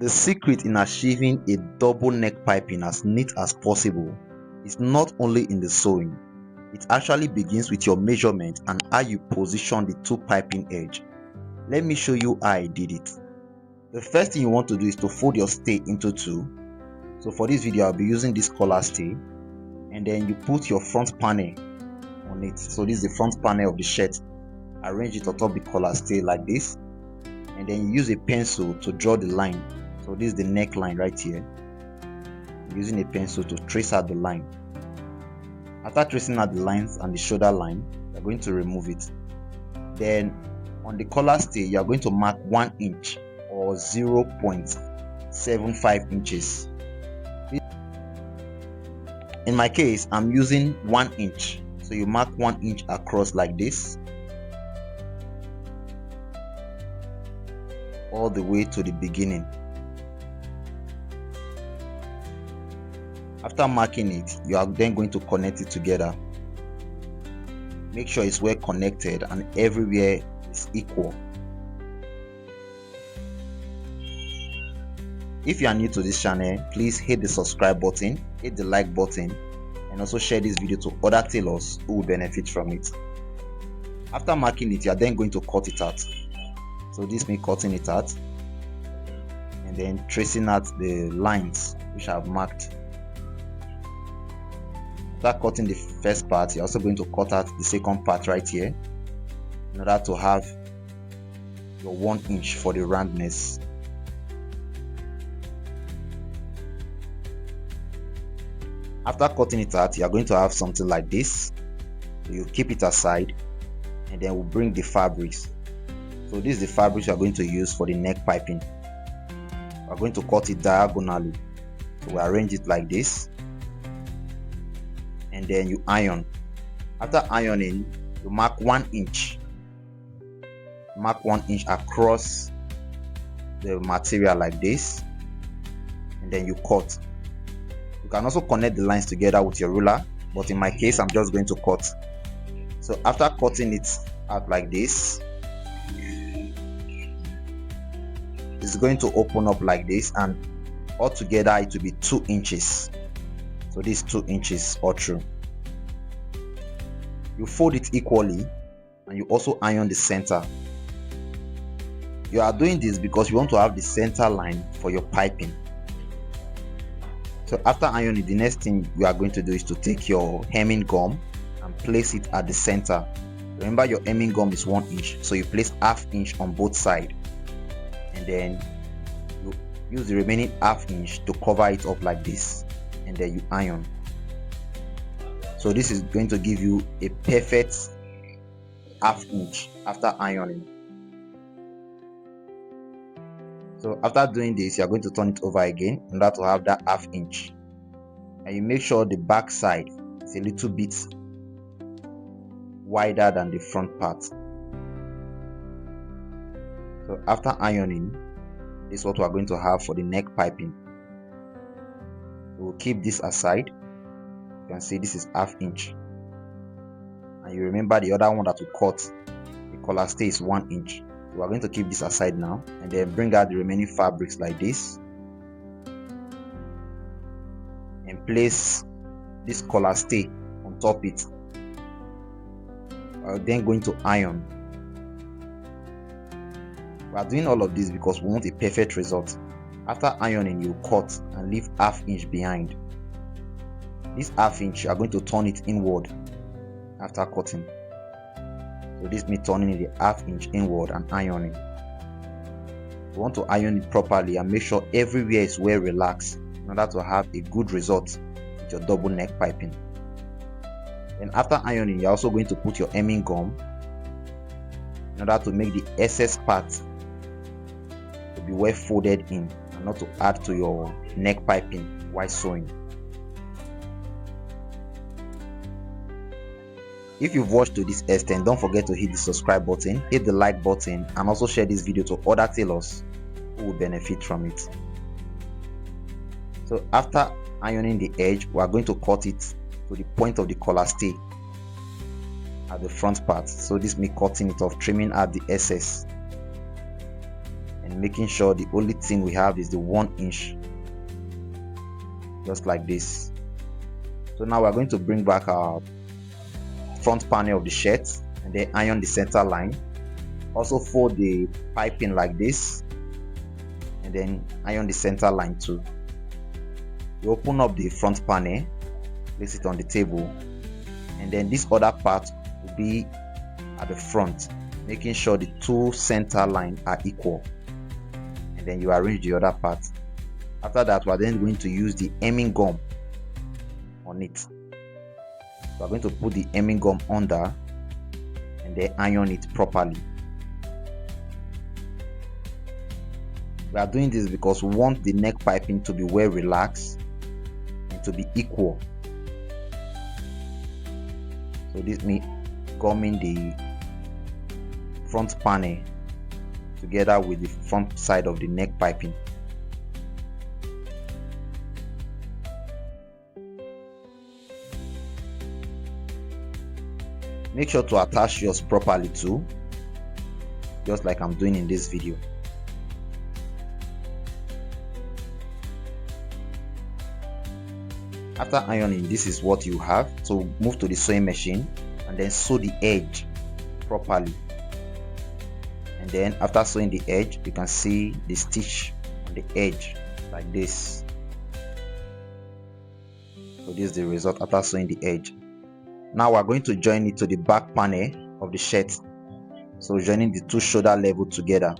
The secret in achieving a double neck piping as neat as possible is not only in the sewing, it actually begins with your measurement and how you position the two piping edge. Let me show you how I did it. The first thing you want to do is to fold your stay into two. So for this video I'll be using this collar stay, and then you put your front panel on it. So this is the front panel of the shirt. Arrange it on top the collar stay like this, and then you use a pencil to draw the line. So this is the neckline right here. I'm using a pencil to trace out the line. After tracing out the lines and the shoulder line, you're going to remove it. Then on the collar stay, you are going to mark 1 inch or 0.75 inches. In my case, I'm using 1 inch. So you mark 1 inch across like this, all the way to the beginning. After marking it, you are then going to connect it together. Make sure it's well connected and everywhere is equal. If you are new to this channel, please hit the subscribe button, hit the like button, and also share this video to other tailors who will benefit from it. After marking it, you are then going to cut it out. So this means cutting it out and then tracing out the lines which I have marked. After cutting the first part, you're also going to cut out the second part right here in order to have your 1 inch for the roundness. After cutting it out, you are going to have something like this. So you keep it aside, and then we'll bring the fabrics. So this is the fabric you are going to use for the neck piping. We are going to cut it diagonally. So we arrange it like this, and then you iron. After ironing, you mark 1 inch. Mark 1 inch across the material like this, and then you cut. You can also connect the lines together with your ruler, but in my case I'm just going to cut. So after cutting it out like this, it's going to open up like this, and altogether it will be 2 inches. So this is 2 inches all through. You fold it equally, and you also iron the center. You are doing this because you want to have the center line for your piping. So after ironing, the next thing you are going to do is to take your hemming gum and place it at the center. Remember, your hemming gum is 1 inch, so you place ½ inch on both sides, and then you use the remaining ½ inch to cover it up like this, and then you iron. So this is going to give you a perfect ½ inch after ironing. So after doing this, you are going to turn it over again in order to have that ½ inch, and you make sure the back side is a little bit wider than the front part. So after ironing, this is what we are going to have for the neck piping. We'll keep this aside. You can see this is ½ inch, and you remember the other one that we cut, the collar stay, is 1 inch. So we're going to keep this aside now, and then bring out the remaining fabrics like this, and place this collar stay on top it. We're then going to iron. We are doing all of this because we want a perfect result. After ironing, you cut and leave ½ inch behind. This ½ inch, you are going to turn it inward after cutting. So this means turning the ½ inch inward and ironing. You want to iron it properly and make sure everywhere is well relaxed in order to have a good result with your double neck piping. Then after ironing, you're also going to put your hemming gum in order to make the excess part to be well folded in and not to add to your neck piping while sewing. If you've watched to this extent, don't forget to hit the subscribe button, hit the like button, and also share this video to other tailors who will benefit from it. So after ironing the edge, we are going to cut it to the point of the collar stay at the front part. So this means cutting it off, trimming out the excess, and and making sure the only thing we have is the 1 inch, just like this. So now we're going to bring back our front panel of the shirt and then iron the center line. Also fold the piping like this and then iron the center line too. You open up the front panel, place it on the table, and then this other part will be at the front, making sure the two center lines are equal, and then you arrange the other part. After that, we're then going to use the hemming gum on it. We're going to put the hemming gum under and then iron it properly. We are doing this because we want the neck piping to be well relaxed and to be equal. So this means gumming the front panel together with the front side of the neck piping. Make sure to attach yours properly too, just like I'm doing in this video. After ironing, this is what you have. So move to the sewing machine and then sew the edge properly. And then after sewing the edge, you can see the stitch on the edge like this. So this is the result after sewing the edge. Now we're going to join it to the back panel of the shirt. So joining the two shoulder level together.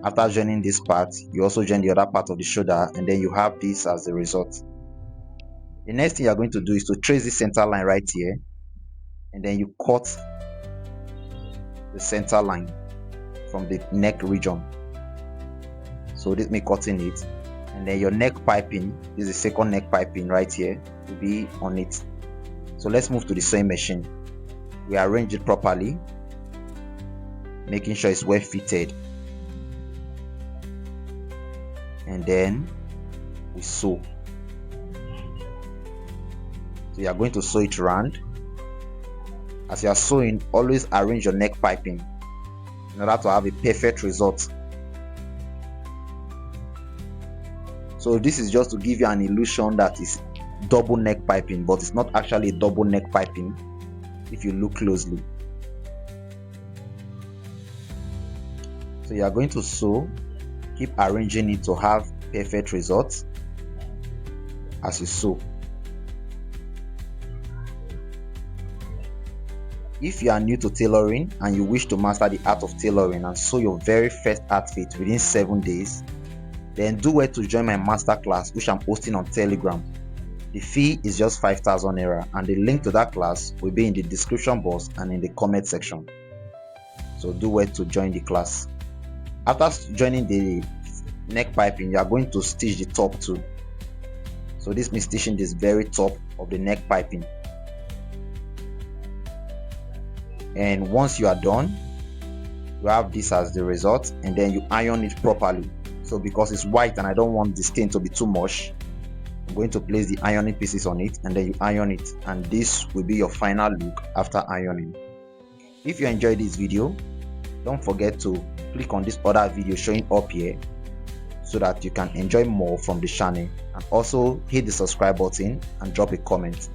After joining this part, you also join the other part of the shoulder, and then you have this as the result. The next thing you're going to do is to trace the center line right here, and then you cut the center line from the neck region. So this me cutting it, and then your neck piping, this is the second neck piping right here, will be on it. So let's move to the sewing machine. We arrange it properly, making sure it's well fitted, and then we sew. So you are going to sew it round. As you are sewing, always arrange your neck piping in order to have a perfect result. So this is just to give you an illusion that is double neck piping, but it's not actually a double neck piping if you look closely. So you are going to sew, keep arranging it to have perfect results as you sew. If you are new to tailoring and you wish to master the art of tailoring and sew your very first outfit within 7 days, then do well to join my masterclass, which I'm posting on Telegram. The fee is just 5,000 naira, and the link to that class will be in the description box and in the comment section. So do well to join the class. After joining the neck piping, you are going to stitch the top too. So this means stitching this very top of the neck piping. And once you are done, you have this as the result, and then you iron it properly. So because it's white and I don't want the stain to be too much, I'm going to place the ironing pieces on it, and then you iron it, and this will be your final look after ironing. If you enjoyed this video, don't forget to click on this other video showing up here so that you can enjoy more from the channel, and also hit the subscribe button and drop a comment.